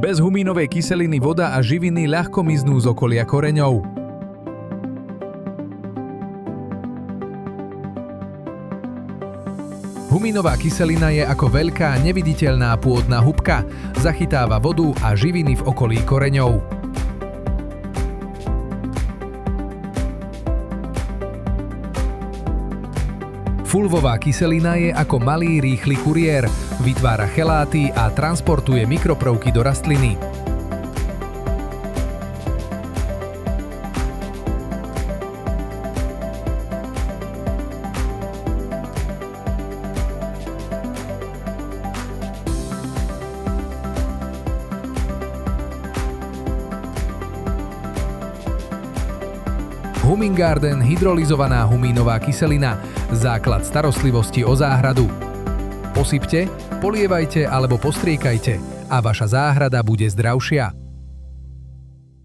Bez humínovej kyseliny voda a živiny ľahko miznú z okolia koreňov. Humínová kyselina je ako veľká, neviditeľná pôdna hubka. Zachytáva vodu a živiny v okolí koreňov. Fulvová kyselina je ako malý rýchly kuriér. Vytvára cheláty a transportuje mikroprovky do rastliny. Humin Garden – hydrolyzovaná humínová kyselina, základ starostlivosti o záhradu. Posypte, polievajte alebo postriekajte a vaša záhrada bude zdravšia.